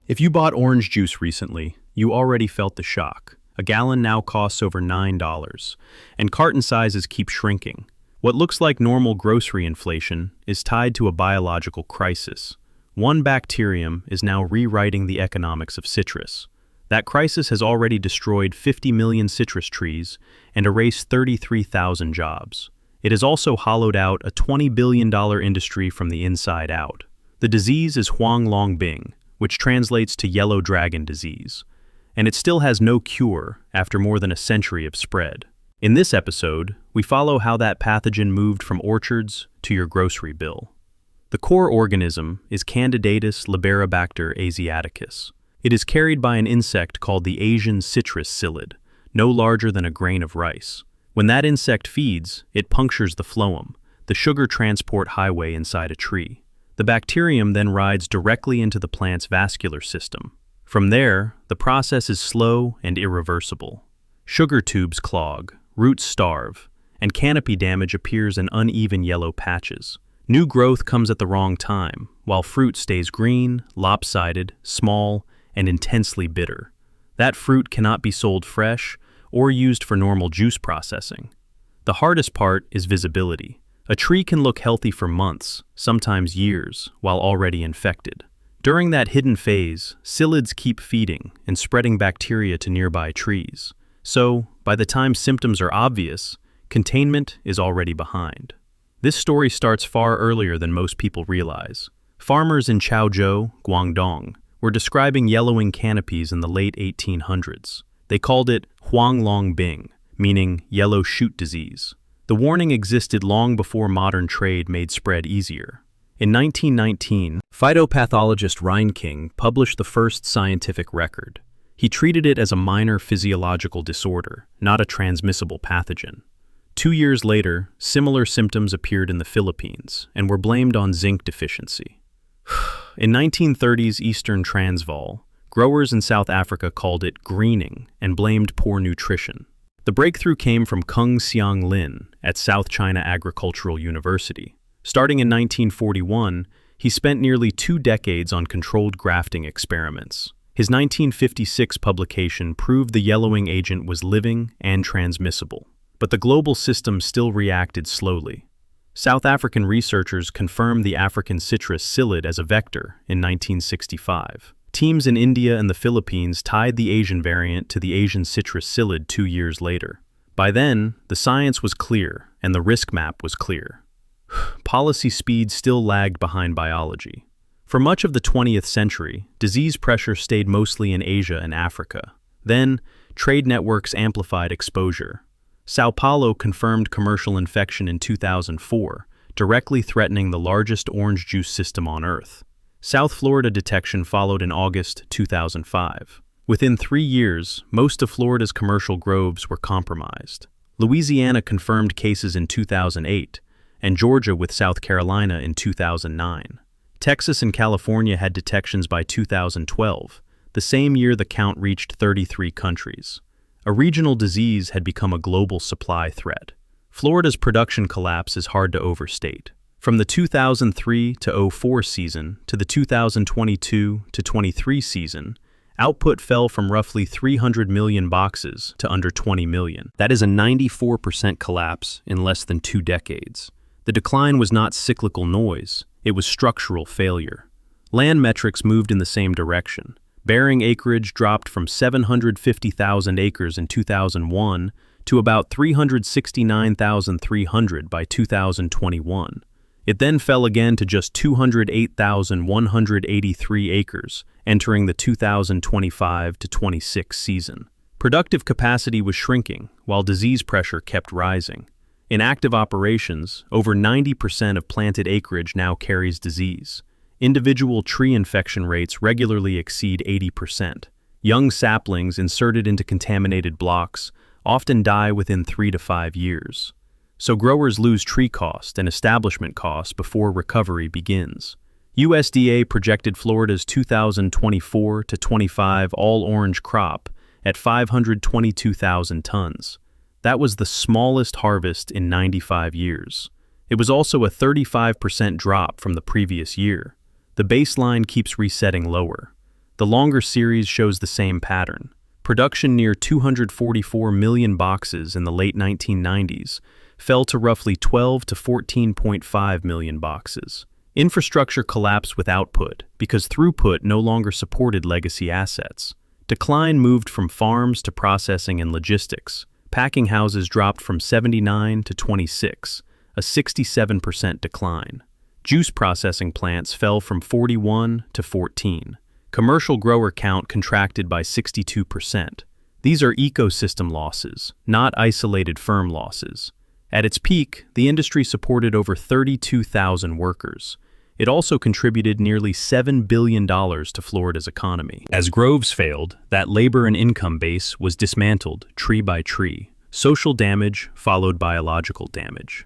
If you bought orange juice recently, you already felt the shock. A gallon now costs over $9, and carton sizes keep shrinking. What looks like normal grocery inflation is tied to a biological crisis. One bacterium is now rewriting the economics of citrus. That crisis has already destroyed 50 million citrus trees and erased 33,000 jobs. It has also hollowed out a $20 billion industry from the inside out. The disease is Huanglongbing, which translates to yellow dragon disease, and it still has no cure after more than a century of spread. In this episode, we follow how that pathogen moved from orchards to your grocery bill. The core organism is Candidatus liberibacter asiaticus. It is carried by an insect called the Asian citrus psyllid, no larger than a grain of rice. When that insect feeds, it punctures the phloem, the sugar transport highway inside a tree. The bacterium then rides directly into the plant's vascular system. From there, the process is slow and irreversible. Sugar tubes clog, roots starve, and canopy damage appears in uneven yellow patches. New growth comes at the wrong time, while fruit stays green, lopsided, small, and intensely bitter. That fruit cannot be sold fresh or used for normal juice processing. The hardest part is visibility. A tree can look healthy for months, sometimes years, while already infected. During that hidden phase, psyllids keep feeding and spreading bacteria to nearby trees. So, by the time symptoms are obvious, containment is already behind. This story starts far earlier than most people realize. Farmers in Chaozhou, Guangdong, were describing yellowing canopies in the late 1800s. They called it Huanglongbing, meaning yellow shoot disease. The warning existed long before modern trade made spread easier. In 1919, phytopathologist Reinking published the first scientific record. He treated it as a minor physiological disorder, not a transmissible pathogen. 2 years later, similar symptoms appeared in the Philippines and were blamed on zinc deficiency. In 1930s Eastern Transvaal, growers in South Africa called it greening and blamed poor nutrition. The breakthrough came from Kung Xiang Lin at South China Agricultural University. Starting in 1941, he spent nearly 2 decades on controlled grafting experiments. His 1956 publication proved the yellowing agent was living and transmissible. But the global system still reacted slowly. South African researchers confirmed the African citrus psyllid as a vector in 1965. Teams in India and the Philippines tied the Asian variant to the Asian citrus psyllid 2 years later. By then, the science was clear and the risk map was clear. Policy speed still lagged behind biology. For much of the 20th century, disease pressure stayed mostly in Asia and Africa. Then, trade networks amplified exposure. Sao Paulo confirmed commercial infection in 2004, directly threatening the largest orange juice system on Earth. South Florida detection followed in August 2005. Within 3 years, most of Florida's commercial groves were compromised. Louisiana confirmed cases in 2008, and Georgia with South Carolina in 2009. Texas and California had detections by 2012, the same year the count reached 33 countries. A regional disease had become a global supply threat. Florida's production collapse is hard to overstate. From the 2003 to 04 season to the 2022 to 23 season, output fell from roughly 300 million boxes to under 20 million. That is a 94% collapse in less than 2 decades. The decline was not cyclical noise, it was structural failure. Land metrics moved in the same direction. Bearing acreage dropped from 750,000 acres in 2001 to about 369,300 by 2021. It then fell again to just 208,183 acres, entering the 2025 to 26 season. Productive capacity was shrinking, while disease pressure kept rising. In active operations, over 90% of planted acreage now carries disease. Individual tree infection rates regularly exceed 80%. Young saplings inserted into contaminated blocks often die within 3 to 5 years. So growers lose tree cost and establishment costs before recovery begins. USDA projected Florida's 2024 to 25 all-orange crop at 522,000 tons. That was the smallest harvest in 95 years. It was also a 35% drop from the previous year. The baseline keeps resetting lower. The longer series shows the same pattern. Production near 244 million boxes in the late 1990s fell to roughly 12 to 14.5 million boxes. Infrastructure collapsed with output because throughput no longer supported legacy assets. Decline moved from farms to processing and logistics. Packing houses dropped from 79 to 26, a 67% decline. Juice processing plants fell from 41 to 14. Commercial grower count contracted by 62%. These are ecosystem losses, not isolated firm losses. At its peak, the industry supported over 32,000 workers. It also contributed nearly $7 billion to Florida's economy. As groves failed, that labor and income base was dismantled tree by tree. Social damage followed biological damage.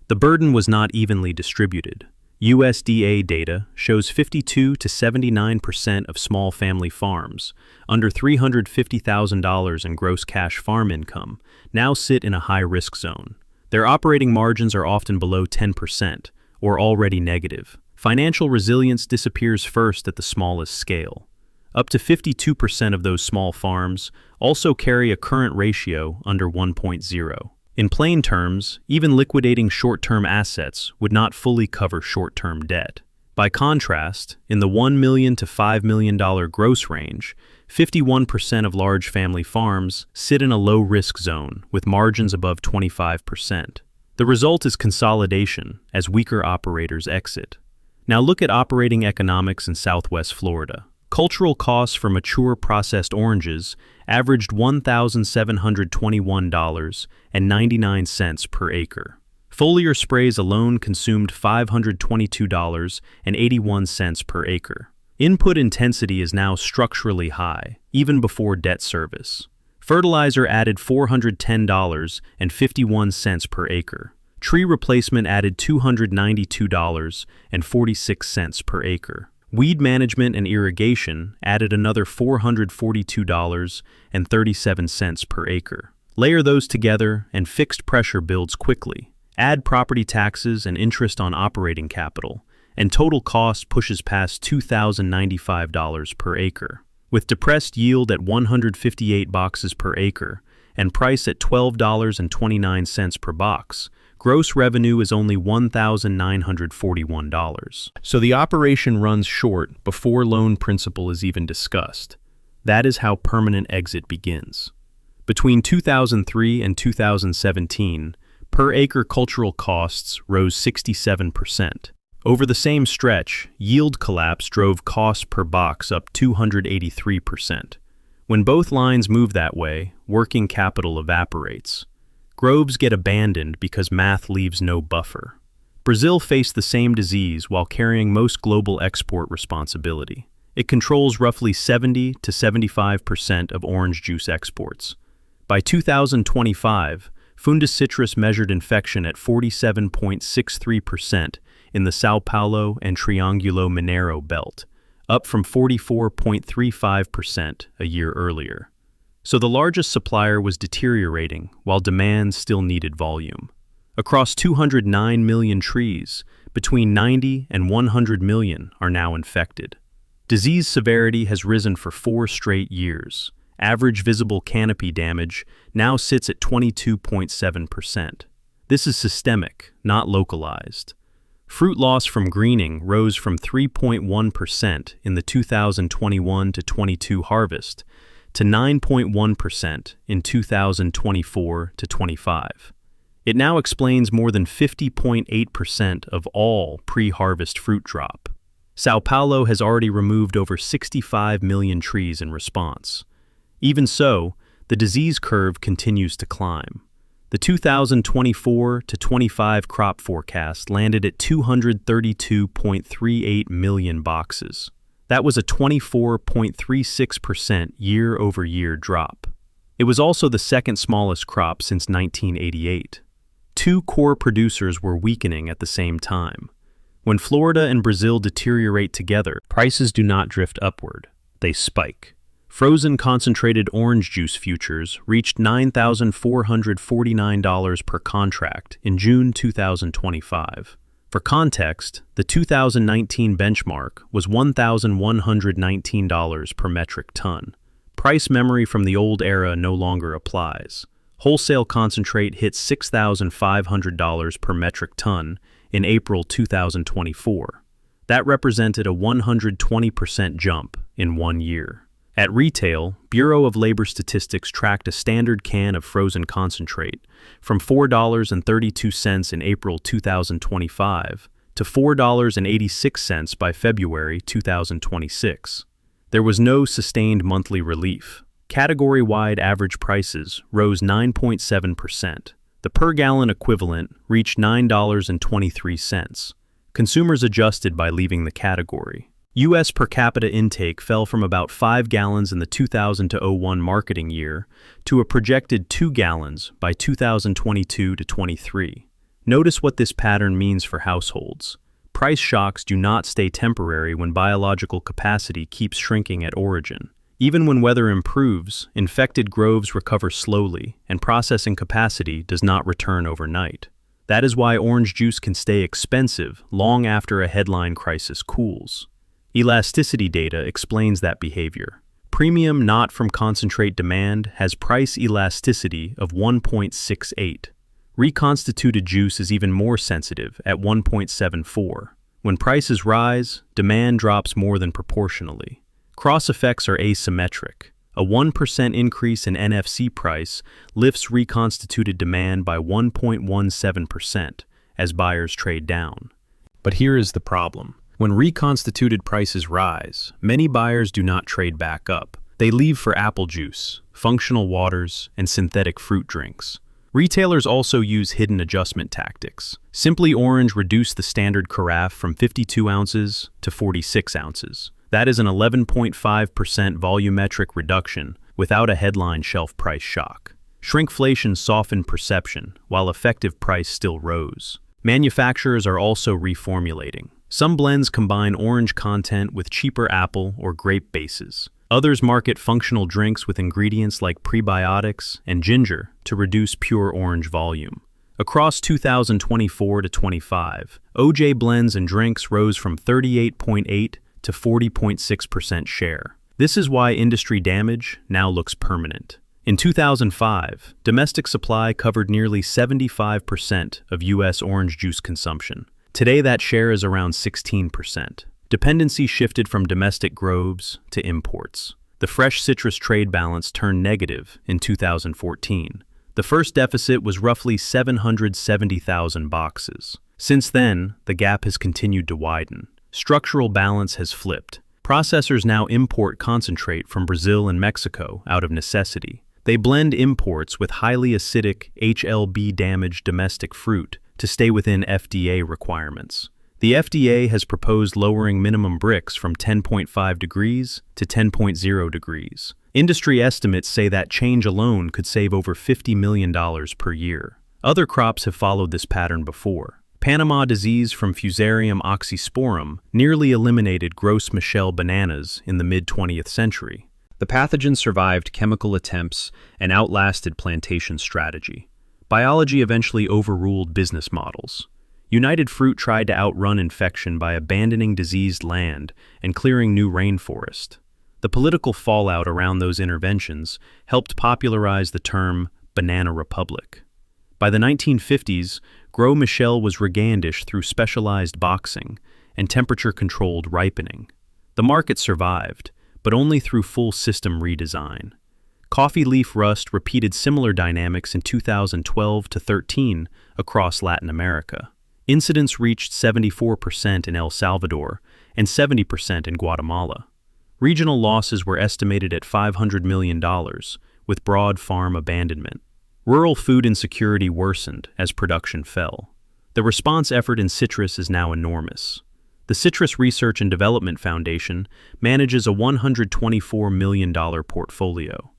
The burden was not evenly distributed. USDA data shows 52 to 79% of small family farms, under $350,000 in gross cash farm income, now sit in a high-risk zone. Their operating margins are often below 10%, or already negative. Financial resilience disappears first at the smallest scale. Up to 52% of those small farms also carry a current ratio under 1.0. In plain terms, even liquidating short-term assets would not fully cover short-term debt. By contrast, in the $1 million to $5 million gross range, 51% of large family farms sit in a low-risk zone with margins above 25%. The result is consolidation as weaker operators exit. Now look at operating economics in Southwest Florida. Cultural costs for mature processed oranges averaged $1,721.99 per acre. Foliar sprays alone consumed $522.81 per acre. Input intensity is now structurally high, even before debt service. Fertilizer added $410.51 per acre. Tree replacement added $292.46 per acre. Weed management and irrigation added another $442.37 per acre. Layer those together and fixed pressure builds quickly. Add property taxes and interest on operating capital, and total cost pushes past $2,095 per acre. With depressed yield at 158 boxes per acre and price at $12.29 per box, gross revenue is only $1,941. So the operation runs short before loan principal is even discussed. That is how permanent exit begins. Between 2003 and 2017, per acre cultural costs rose 67%. Over the same stretch, yield collapse drove cost per box up 283%. When both lines move that way, working capital evaporates. Groves get abandoned because math leaves no buffer. Brazil faced the same disease while carrying most global export responsibility. It controls roughly 70 to 75% of orange juice exports. By 2025, Fundus citrus measured infection at 47.63% in the São Paulo and Triângulo Mineiro belt, up from 44.35% a year earlier. So the largest supplier was deteriorating while demand still needed volume. Across 209 million trees, between 90 and 100 million are now infected. Disease severity has risen for 4 straight years. Average visible canopy damage now sits at 22.7%. This is systemic, not localized. Fruit loss from greening rose from 3.1% in the 2021 to 22 harvest to 9.1% in 2024 to 25. It now explains more than 50.8% of all pre-harvest fruit drop. São Paulo has already removed over 65 million trees in response. Even so, the disease curve continues to climb. The 2024 to 25 crop forecast landed at 232.38 million boxes. That was a 24.36% year-over-year drop. It was also the second smallest crop since 1988. 2 core producers were weakening at the same time. When Florida and Brazil deteriorate together, prices do not drift upward, they spike. Frozen concentrated orange juice futures reached $9,449 per contract in June 2025. For context, the 2019 benchmark was $1,119 per metric ton. Price memory from the old era no longer applies. Wholesale concentrate hit $6,500 per metric ton in April 2024. That represented a 120% jump in 1 year. At retail, Bureau of Labor Statistics tracked a standard can of frozen concentrate from $4.32 in April 2025 to $4.86 by February 2026. There was no sustained monthly relief. Category-wide average prices rose 9.7%. The per-gallon equivalent reached $9.23. Consumers adjusted by leaving the category. U.S. per capita intake fell from about 5 gallons in the 2000-01 marketing year to a projected 2 gallons by 2022-23. Notice what this pattern means for households. Price shocks do not stay temporary when biological capacity keeps shrinking at origin. Even when weather improves, infected groves recover slowly, and processing capacity does not return overnight. That is why orange juice can stay expensive long after a headline crisis cools. Elasticity data explains that behavior. Premium not from concentrate demand has price elasticity of 1.68. Reconstituted juice is even more sensitive at 1.74. When prices rise, demand drops more than proportionally. Cross effects are asymmetric. A 1% increase in NFC price lifts reconstituted demand by 1.17% as buyers trade down. But here is the problem. When reconstituted prices rise, many buyers do not trade back up. They leave for apple juice, functional waters, and synthetic fruit drinks. Retailers also use hidden adjustment tactics. Simply Orange reduced the standard carafe from 52 ounces to 46 ounces. That is an 11.5% volumetric reduction without a headline shelf price shock. Shrinkflation softened perception, while effective price still rose. Manufacturers are also reformulating. Some blends combine orange content with cheaper apple or grape bases. Others market functional drinks with ingredients like prebiotics and ginger to reduce pure orange volume. Across 2024-25, OJ blends and drinks rose from 38.8 to 40.6% share. This is why industry damage now looks permanent. In 2005, domestic supply covered nearly 75% of U.S. orange juice consumption. Today that share is around 16%. Dependency shifted from domestic groves to imports. The fresh citrus trade balance turned negative in 2014. The first deficit was roughly 770,000 boxes. Since then, the gap has continued to widen. Structural balance has flipped. Processors now import concentrate from Brazil and Mexico out of necessity. They blend imports with highly acidic, HLB-damaged domestic fruit to stay within FDA requirements. The FDA has proposed lowering minimum bricks from 10.5 degrees to 10.0 degrees. Industry estimates say that change alone could save over $50 million per year. Other crops have followed this pattern before. Panama disease from Fusarium oxysporum nearly eliminated Gros Michel bananas in the mid-20th century. The pathogen survived chemical attempts and outlasted plantation strategy. Biology eventually overruled business models. United Fruit tried to outrun infection by abandoning diseased land and clearing new rainforest. The political fallout around those interventions helped popularize the term banana republic. By the 1950s, Gros Michel was regandish through specialized boxing and temperature-controlled ripening. The market survived, but only through full system redesign. Coffee leaf rust repeated similar dynamics in 2012-13 across Latin America. Incidence reached 74% in El Salvador and 70% in Guatemala. Regional losses were estimated at $500 million, with broad farm abandonment. Rural food insecurity worsened as production fell. The response effort in citrus is now enormous. The Citrus Research and Development Foundation manages a $124 million portfolio.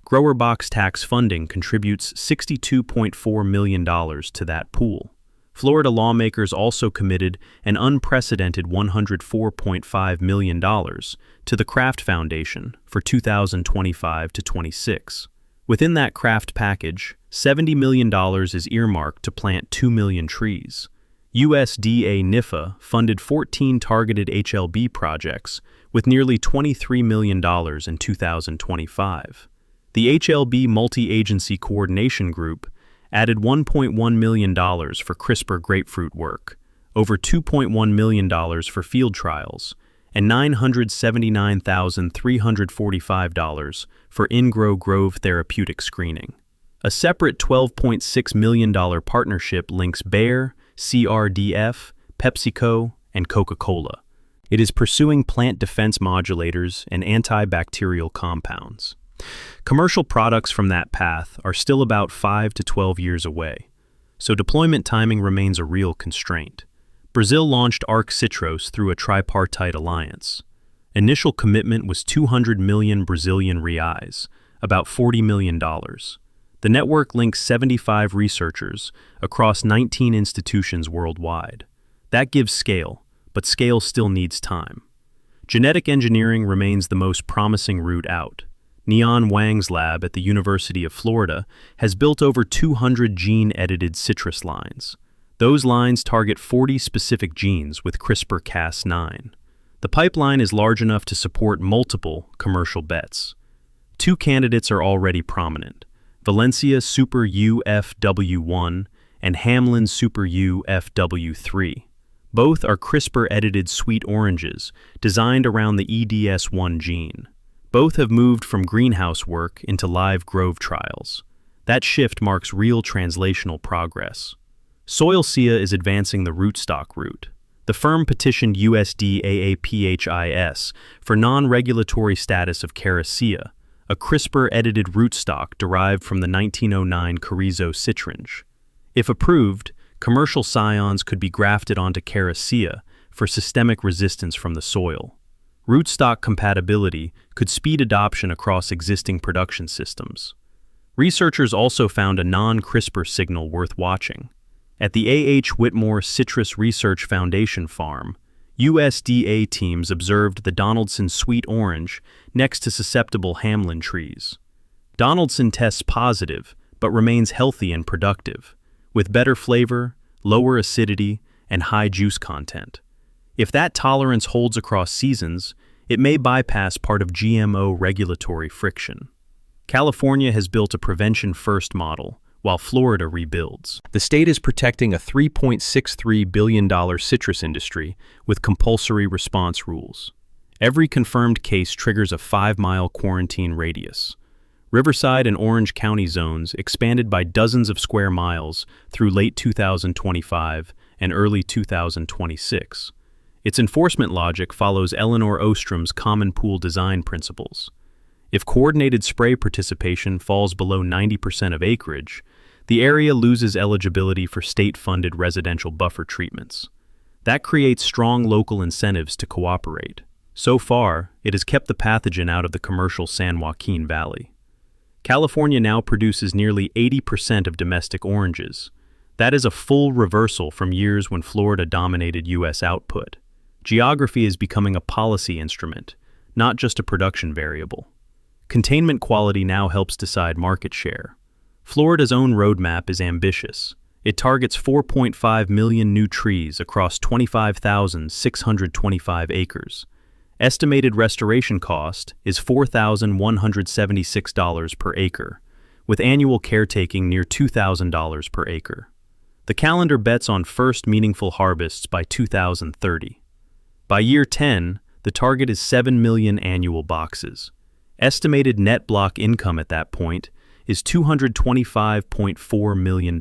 Grower box tax funding contributes $62.4 million to that pool. Florida lawmakers also committed an unprecedented $104.5 million to the Kraft Foundation for 2025-26. Within that Kraft package, $70 million is earmarked to plant 2 million trees. USDA NIFA funded 14 targeted HLB projects with nearly $23 million in 2025. The HLB Multi-Agency Coordination Group added $1.1 million for CRISPR grapefruit work, over $2.1 million for field trials, and $979,345 for in-grow grove therapeutic screening. A separate $12.6 million partnership links Bayer, CRDF, PepsiCo, and Coca-Cola. It is pursuing plant defense modulators and antibacterial compounds. Commercial products from that path are still about 5 to 12 years away, so deployment timing remains a real constraint. Brazil launched ARC Citrus through a tripartite alliance. Initial commitment was 200 million Brazilian reais, about $40 million. The network links 75 researchers across 19 institutions worldwide. That gives scale, but scale still needs time. Genetic engineering remains the most promising route out. Neon Wang's lab at the University of Florida has built over 200 gene-edited citrus lines. Those lines target 40 specific genes with CRISPR-Cas9. The pipeline is large enough to support multiple commercial bets. 2 candidates are already prominent: Valencia Super UFW1 and Hamlin Super UFW3. Both are CRISPR-edited sweet oranges designed around the EDS1 gene. Both have moved from greenhouse work into live grove trials. That shift marks real translational progress. Soilcia is advancing the rootstock route. The firm petitioned USDA-AAPHIS for non-regulatory status of Caricia, a CRISPR-edited rootstock derived from the 1909 Carrizo citringe. If approved, commercial scions could be grafted onto Caricia for systemic resistance from the soil. Rootstock compatibility could speed adoption across existing production systems. Researchers also found a non-CRISPR signal worth watching. At the A.H. Whitmore Citrus Research Foundation farm, USDA teams observed the Donaldson sweet orange next to susceptible Hamlin trees. Donaldson tests positive, but remains healthy and productive, with better flavor, lower acidity, and high juice content. If that tolerance holds across seasons, it may bypass part of GMO regulatory friction. California has built a prevention-first model, while Florida rebuilds. The state is protecting a $3.63 billion citrus industry with compulsory response rules. Every confirmed case triggers a 5-mile quarantine radius. Riverside and Orange County zones expanded by dozens of square miles through late 2025 and early 2026. Its enforcement logic follows Eleanor Ostrom's common pool design principles. If coordinated spray participation falls below 90% of acreage, the area loses eligibility for state-funded residential buffer treatments. That creates strong local incentives to cooperate. So far, it has kept the pathogen out of the commercial San Joaquin Valley. California now produces nearly 80% of domestic oranges. That is a full reversal from years when Florida dominated U.S. output. Geography is becoming a policy instrument, not just a production variable. Containment quality now helps decide market share. Florida's own roadmap is ambitious. It targets 4.5 million new trees across 25,625 acres. Estimated restoration cost is $4,176 per acre, with annual caretaking near $2,000 per acre. The calendar bets on first meaningful harvests by 2030. By year 10, the target is 7 million annual boxes. Estimated net block income at that point is $225.4 million.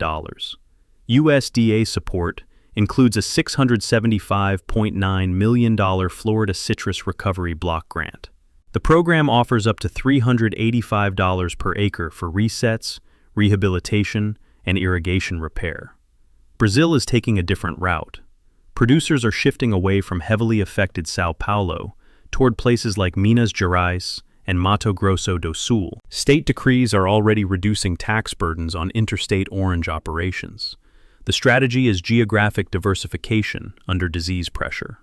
USDA support includes a $675.9 million Florida Citrus Recovery Block Grant. The program offers up to $385 per acre for resets, rehabilitation, and irrigation repair. Brazil is taking a different route. Producers are shifting away from heavily affected Sao Paulo toward places like Minas Gerais and Mato Grosso do Sul. State decrees are already reducing tax burdens on interstate orange operations. The strategy is geographic diversification under disease pressure.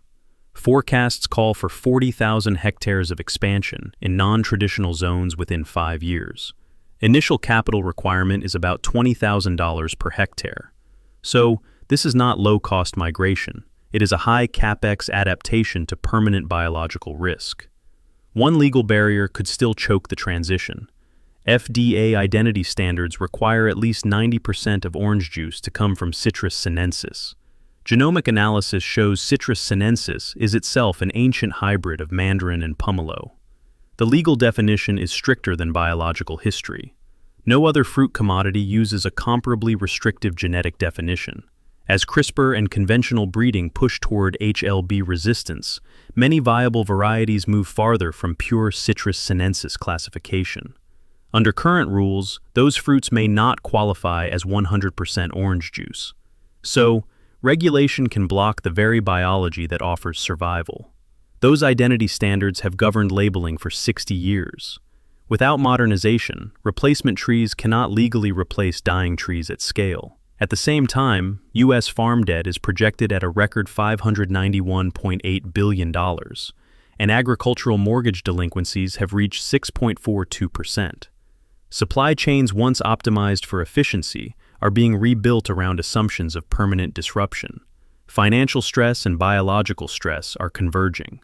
Forecasts call for 40,000 hectares of expansion in non-traditional zones within 5 years. Initial capital requirement is about $20,000 per hectare. So, This is not low-cost migration. It is a high capex adaptation to permanent biological risk. One legal barrier could still choke the transition. FDA identity standards require at least 90% of orange juice to come from Citrus sinensis. Genomic analysis shows Citrus sinensis is itself an ancient hybrid of mandarin and pomelo. The legal definition is stricter than biological history. No other fruit commodity uses a comparably restrictive genetic definition. As CRISPR and conventional breeding push toward HLB resistance, many viable varieties move farther from pure Citrus sinensis classification. Under current rules, those fruits may not qualify as 100% orange juice. So, regulation can block the very biology that offers survival. Those identity standards have governed labeling for 60 years. Without modernization, replacement trees cannot legally replace dying trees at scale. At the same time, U.S. farm debt is projected at a record $591.8 billion, and agricultural mortgage delinquencies have reached 6.42%. Supply chains once optimized for efficiency are being rebuilt around assumptions of permanent disruption. Financial stress and biological stress are converging.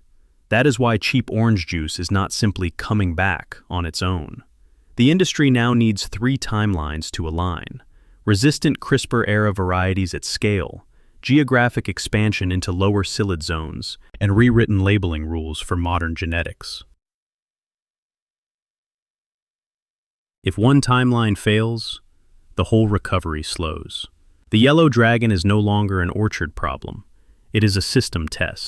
That is why cheap orange juice is not simply coming back on its own. The industry now needs 3 timelines to align: resistant CRISPR-era varieties at scale, geographic expansion into lower psyllid zones, and rewritten labeling rules for modern genetics. If one timeline fails, the whole recovery slows. The yellow dragon is no longer an orchard problem. It is a system test.